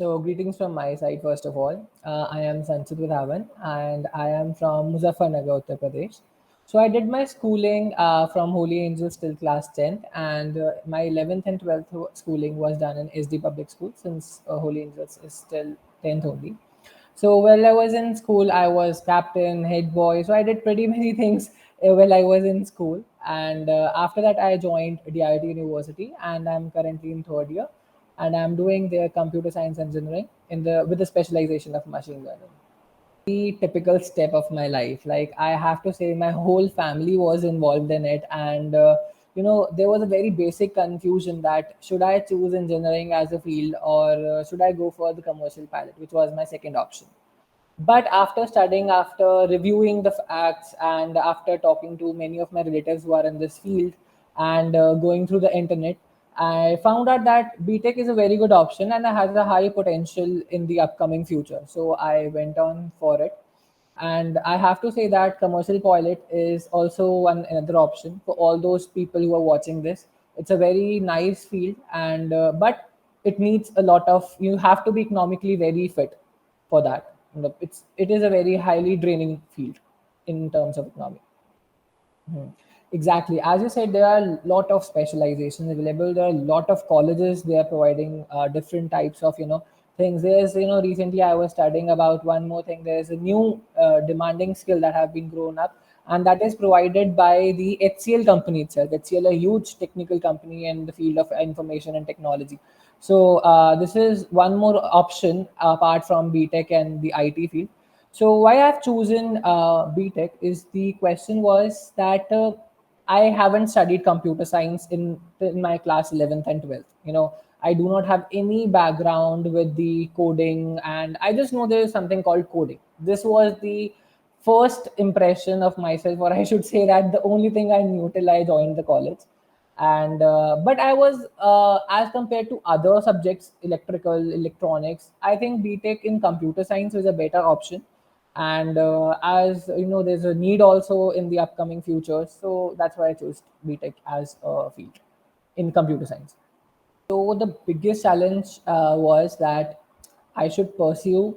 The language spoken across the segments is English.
So, greetings from my side, first of all. I am Sanchit Vidhavan and I am from Muzaffarnagar, Uttar Pradesh. So, I did my schooling from Holy Angels till class 10th, and my 11th and 12th schooling was done in SD Public School since Holy Angels is still 10th only. So while I was in school, I was captain, head boy. So I did pretty many things while I was in school. And after that, I joined DIT University, and I'm currently in third year, and I'm doing their computer science engineering in the with the specialization of machine learning. The typical step of my life. Like I have to say, my whole family was involved in it, and there was a very basic confusion that should I choose engineering as a field or should I go for the commercial pilot, which was my second option. But after studying, after reviewing the facts, and after talking to many of my relatives who are in this field and going through the internet, I found out that BTech is a very good option and it has a high potential in the upcoming future. So I went on for it. And I have to say that commercial pilot is also another option for all those people who are watching this. It's a very nice field, and but it needs a lot of, you have to be economically very fit for that. It is a very highly draining field in terms of economy. Mhm. Exactly. As you said, there are a lot of specializations available. There are a lot of colleges. They are providing different types of, things. Recently I was studying about one more thing. There is a new demanding skill that have been grown up, and that is provided by the HCL company itself. HCL, a huge technical company in the field of information and technology. So this is one more option apart from BTech and the IT field. So why I've chosen BTech is, the question was that I haven't studied computer science in my class 11th and 12th. I do not have any background with the coding, and I just know there is something called coding. This was the first impression of myself, or I should say that the only thing I knew till I joined the college. And but I was, as compared to other subjects, electrical, electronics, I think BTech in computer science is a better option. And as you know, there's a need also in the upcoming future, so that's why I chose BTech as a field in computer science. So the biggest challenge was that I should pursue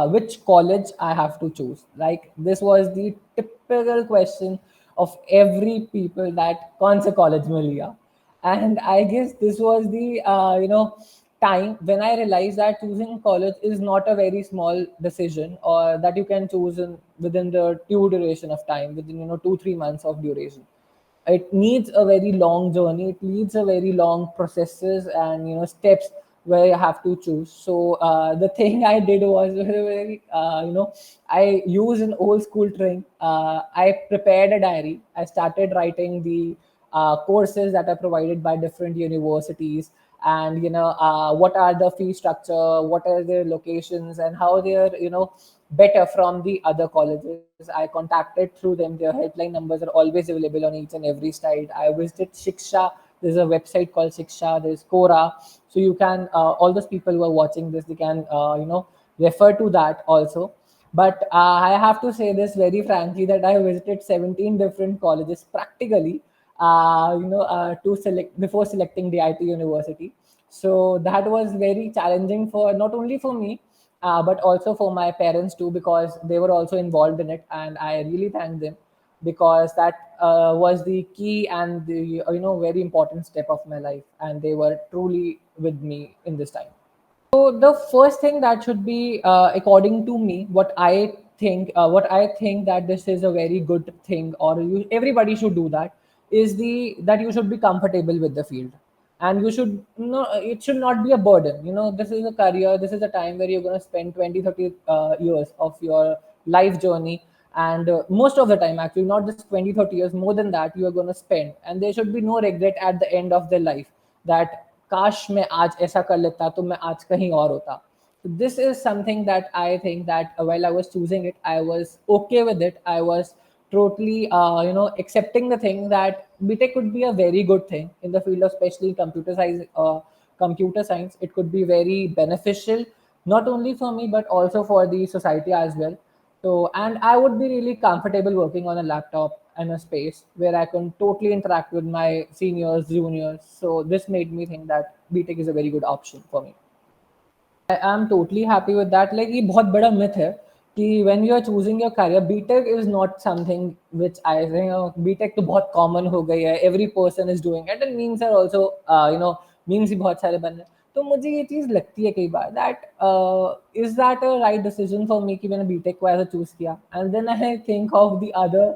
which college I have to choose. Like this was the typical question of every people, that कौन से college में लिया. And I guess this was the time when I realized that choosing college is not a very small decision, or that you can choose within the due duration of time, within 2-3 months of duration. It needs a very long journey, it needs a very long processes and steps where you have to choose. So the thing I did was very I used an old school trick. I prepared a diary. I started writing the courses that are provided by different universities, and what are the fee structure, what are their locations, and how they are better from the other colleges. I contacted through them. Their helpline numbers are always available on each and every slide. I visited Shiksha. There's a website called Shiksha. There's Quora. So you can, all those people who are watching this, they can, refer to that also. But I have to say this very frankly, that I visited 17 different colleges practically, to select before selecting the IT university. So that was very challenging for not only for me, but also for my parents too, because they were also involved in it, and I really thank them, because that was the key and the very important step of my life, and they were truly with me in this time. So the first thing that should be, according to me, what I think that this is a very good thing, or everybody should do that, is that you should be comfortable with the field, and you should no, it should not be a burden. This is a career. This is a time where you're going to spend 20, 30 years of your life journey, and most of the time, actually, not just 20, 30 years, more than that, you are going to spend, and there should be no regret at the end of their life, that काश मैं आज ऐसा कर लेता तो मैं आज कहीं और होता. So this is something that I think that while I was choosing it, I was okay with it. I was totally accepting the thing that BTech could be a very good thing in the field of, especially computer science. Computer science, it could be very beneficial, not only for me but also for the society as well. So, and I would be really comfortable working on a laptop and a space where I can totally interact with my seniors, juniors. So this made me think that BTech is a very good option for me. am totally happy with that. Like ये बहुत बड़ा myth है कि when you are choosing your career, BTech is not something which I think BTech तो बहुत common हो गई है. Every person is doing it and memes are also memes भी बहुत सारे बन रहे हैं. तो मुझे ये चीज़ लगती है कई बार that is that a right decision for me कि मैंने BTech को ऐसा choose किया. And then I think of the other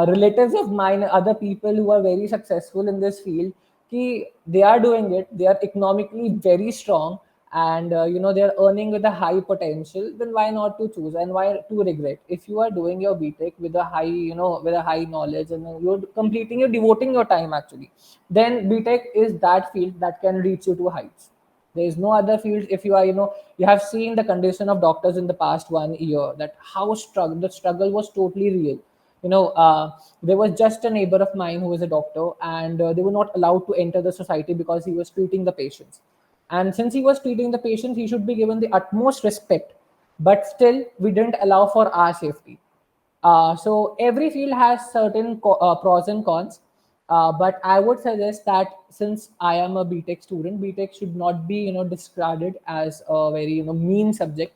relatives of mine, other people who are very successful in this field कि they are doing it, they are economically very strong, and they are earning with a high potential. Then why not to choose, and why to regret? If you are doing your BTech with a high, with a high knowledge, and then you're completing, you're devoting your time actually, then BTech is that field that can reach you to heights. There is no other field. If you are, you have seen the condition of doctors in the past 1 year, that how the struggle was totally real. There was just a neighbor of mine who was a doctor, and they were not allowed to enter the society because he was treating the patients. And since he was treating the patients, he should be given the utmost respect. But still, we didn't allow for our safety. So every field has certain pros and cons. But I would suggest that since I am a BTech student, BTech should not be discarded as a very mean subject,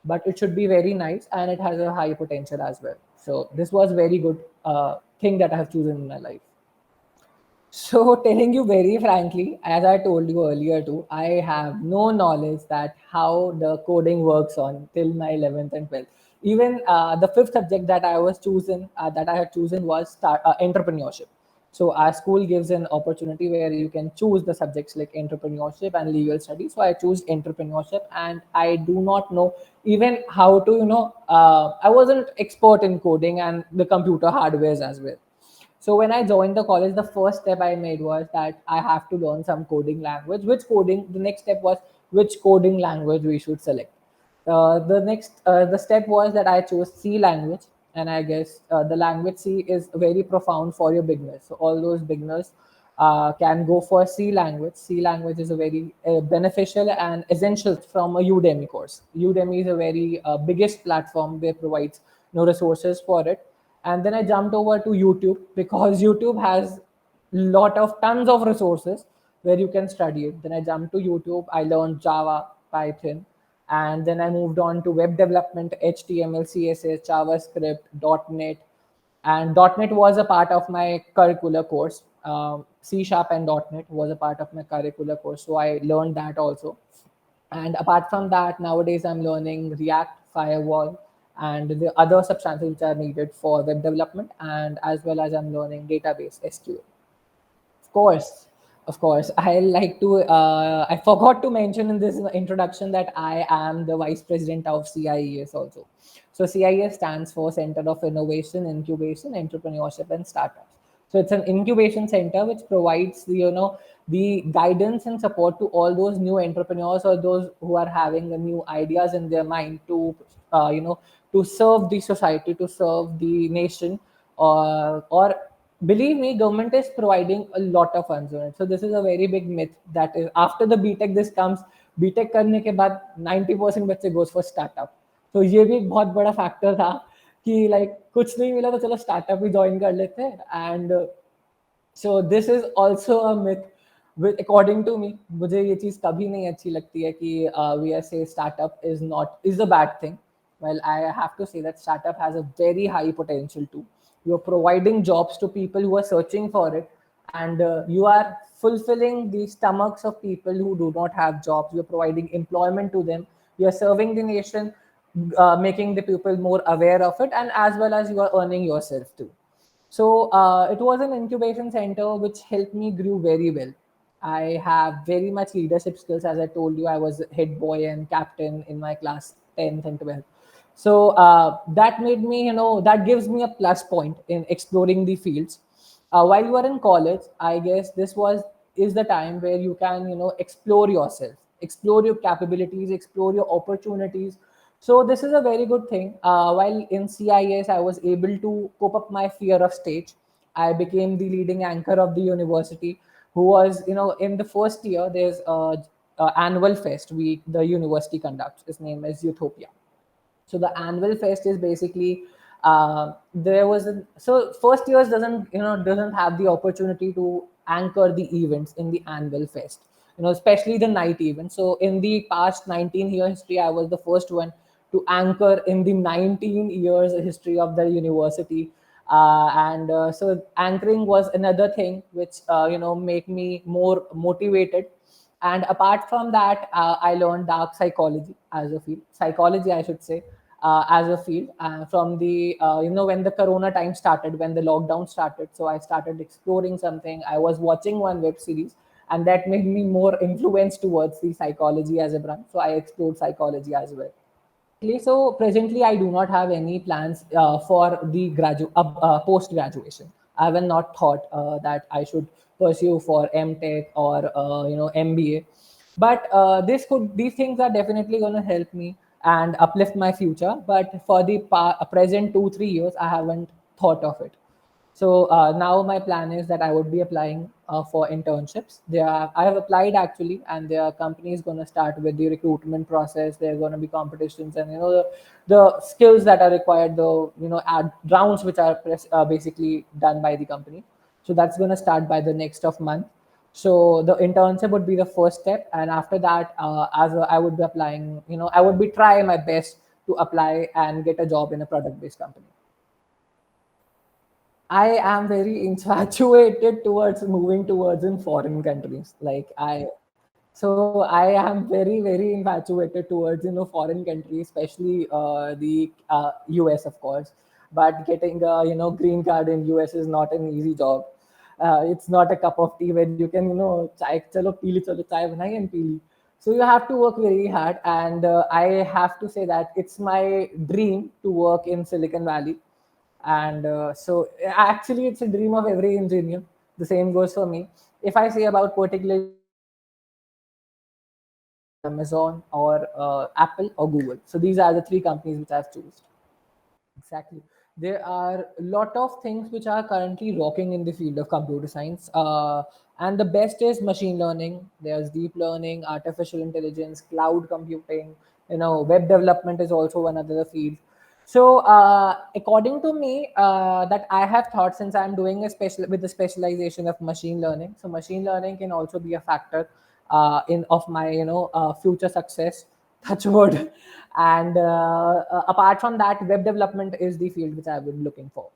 but it should be very nice and it has a high potential as well. So this was very good thing that I have chosen in my life. So, telling you very frankly, as I told you earlier too, I have no knowledge that how the coding works on till my 11th and 12th. Even the fifth subject that I was chosen, that I had chosen was entrepreneurship. So our school gives an opportunity where you can choose the subjects like entrepreneurship and legal studies. So I chose entrepreneurship, and I do not know even how to, I wasn't expert in coding and the computer hardwares as well. So when I joined the college, the first step I made was that I have to learn some coding language. The next step was which coding language we should select. The step was that I chose C language, and I guess the language C is very profound for your beginners. So all those beginners can go for C language. C language is a very beneficial and essential from a Udemy course. Udemy is a very biggest platform. They provides no resources for it. And then I jumped over to YouTube because YouTube has tons of resources where you can study it. Then I jumped to YouTube. I learned Java, Python, and then I moved on to web development, HTML, CSS, JavaScript, .NET, and .NET was a part of my curricular course. C Sharp and .NET was a part of my curricular course, so I learned that also. And apart from that, nowadays I'm learning React, Firewall, and the other substances which are needed for web development, and as well as I'm learning database SQL. Of course, of course. I like to. I forgot to mention in this introduction that I am the vice president of CIES also. So CIES stands for Center of Innovation, Incubation, Entrepreneurship, and Startups. So it's an incubation center which provides the guidance and support to all those new entrepreneurs or those who are having the new ideas in their mind to to serve the society, to serve the nation, or believe me, government is providing a lot of funds on it. So this is a very big myth that is after the BTech this comes. BTech करने के बाद 90% बच्चे goes for startup. तो ये भी एक बहुत बड़ा फैक्टर था कि लाइक कुछ नहीं मिला तो चलो स्टार्टअप ही ज्वाइन कर लेते हैं. And so this is also a myth with according to me. मुझे ये चीज़ कभी नहीं अच्छी लगती है कि we are say startup is a bad thing. Well, I have to say that startup has a very high potential too. You're providing jobs to people who are searching for it, and you are fulfilling the stomachs of people who do not have jobs. You're providing employment to them. You're serving the nation, making the people more aware of it, and as well as you are earning yourself too. So it was an incubation center which helped me grow very well. I have very much leadership skills. As I told you, I was head boy and captain in my class 10th and 12th. So that made me, that gives me a plus point in exploring the fields. While you are in college, I guess is the time where you can, explore yourself, explore your capabilities, explore your opportunities. So this is a very good thing. While in CIS, I was able to cope up my fear of stage. I became the leading anchor of the university. Who was, in the first year, there's a annual fest we the university conducts. Its name is Utopia. So the annual fest is basically there was so first years doesn't have the opportunity to anchor the events in the annual fest. especially the night event. So in the past 19-year history, I was the first one to anchor in the 19 years history of the university. And so anchoring was another thing which make me more motivated. And apart from that, I learned dark psychology as a field, psychology I should say, as a field, from the when the corona time started, when the lockdown started. So I started exploring something. I was watching one web series, and that made me more influenced towards the psychology as a branch. So I explored psychology as well. So presently, I do not have any plans for the post graduation. I have not thought that I should pursue for MTech or MBA. But these things are definitely going to help me and uplift my future. But for the present 2 3 years, I haven't thought of it. So now my plan is that I would be applying for internships. I have applied actually, and their company is going to start with the recruitment process. There are going to be competitions, and the skills that are required, the ad rounds which are basically done by the company. So that's going to start by the next of month. So the internship would be the first step, and after that, I would be applying. I would be trying my best to apply and get a job in a product-based company. I am very infatuated towards moving towards in foreign countries. So I am very, very infatuated towards foreign countries, especially the US, of course. But getting a green card in US is not an easy job. It's not a cup of tea where you can chai chalo pee li, chalo chai banai and pee li. So you have to work very hard, and I have to say that it's my dream to work in Silicon Valley. And so actually it's a dream of every engineer. The same goes for me. If I say about particularly Amazon or Apple or Google, so these are the three companies which I've chosen. Exactly. There are a lot of things which are currently rocking in the field of computer science. And the best is machine learning. There's deep learning, artificial intelligence, cloud computing, web development is also one other field. So according to me, that I have thought, since I'm doing a special with the specialization of machine learning, so machine learning can also be a factor in of my future success. Touch wood. And apart from that, web development is the field which I've been looking for.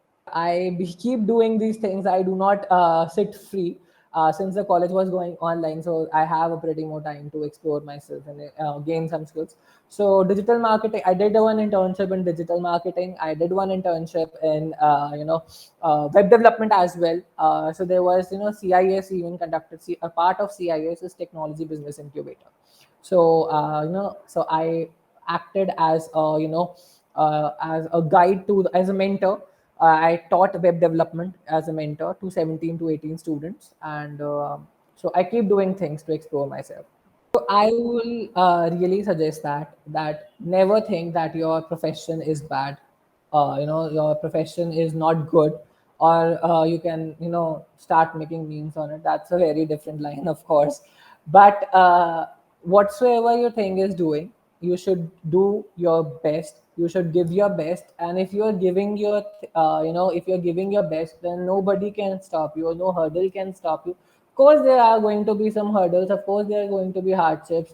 Keep doing these things. I do not sit free since the college was going online. So I have a pretty more time to explore myself and gain some skills. So digital marketing, I did one internship in digital marketing. I did one internship in web development as well. So there was CIS even conducted. A part of CIS is Technology Business Incubator. So so I acted as as a guide as a mentor. I taught web development as a mentor to 17 to 18 students, and so I keep doing things to explore myself. So I will really suggest that never think that your profession is bad. Your profession is not good, or you can start making memes on it. That's a very different line, of course. But whatsoever your thing is doing, you should do your best. You should give your best, and if you're giving your if you're giving your best, then nobody can stop you, or no hurdle can stop you. Of course there are going to be some hurdles, of course there are going to be hardships.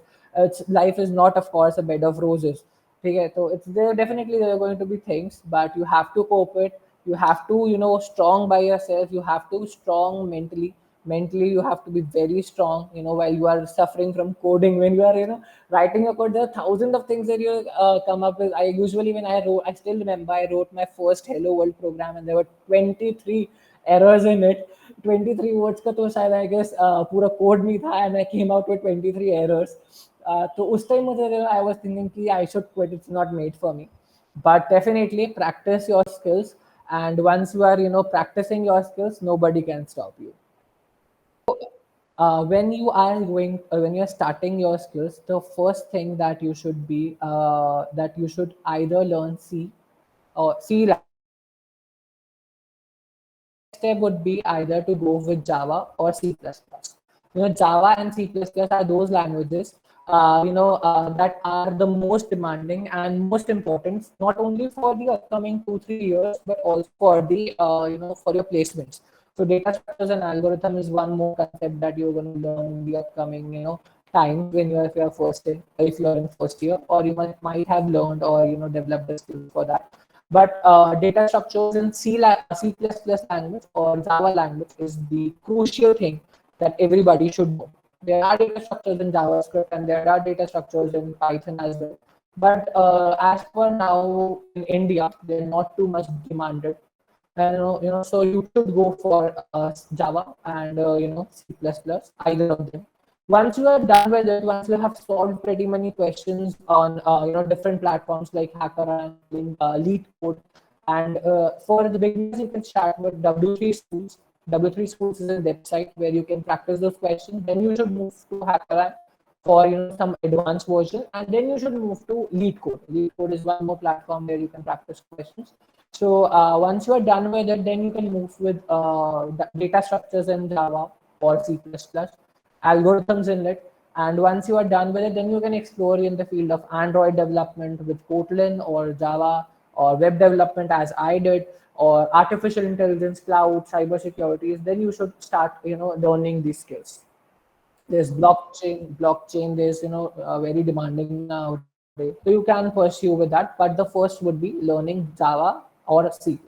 Life is not, of course, a bed of roses. Okay, so it's there, definitely there are going to be things, but you have to cope it. You have to strong by yourself. You have to strong mentally you have to be very strong, while you are suffering from coding. When you are writing a code, there are thousands of things that you come up with. I usually, when I wrote, I still remember I wrote my first hello world program, and there were 23 errors in it. 23 words का तो शायद I guess पूरा code नहीं था, and I came out with 23 errors. तो उस time मुझे I was thinking कि I should quit, it's not made for me. But definitely practice your skills, and once you are practicing your skills, nobody can stop you. When you're starting your skills, the first thing that you should be that you should either learn C or C. Step would be either to go with Java or C++. Java and C++ are those languages that are the most demanding and most important, not only for the upcoming 2 3 years, but also for the for your placements. So data structures and algorithm is one more concept that you're going to learn in the upcoming, times when you're if you're first in, if you're in first year, or you might have learned or developed the skills for that. But data structures in C++ language or Java language is the crucial thing that everybody should know. There are data structures in JavaScript and there are data structures in Python as well. But as for now in India, they're not too much demanded. And so you should go for Java and C++, either of them. Once you are done with it, once you have solved pretty many questions on different platforms like HackerRank, LeetCode, and for the beginners, you can start with W3 Schools. W3 Schools is a website where you can practice those questions. Then you should move to HackerRank for some advanced version, and then you should move to LeetCode. LeetCode is one more platform where you can practice questions. So once you are done with it, then you can move with data structures in Java or C++, algorithms in it. And once you are done with it, then you can explore in the field of Android development with Kotlin or Java, or web development as I did, or artificial intelligence, cloud, cyber securities. Then you should start, learning these skills. There's blockchain. There's very demanding nowadays, so you can pursue with that, but the first would be learning Java or C++.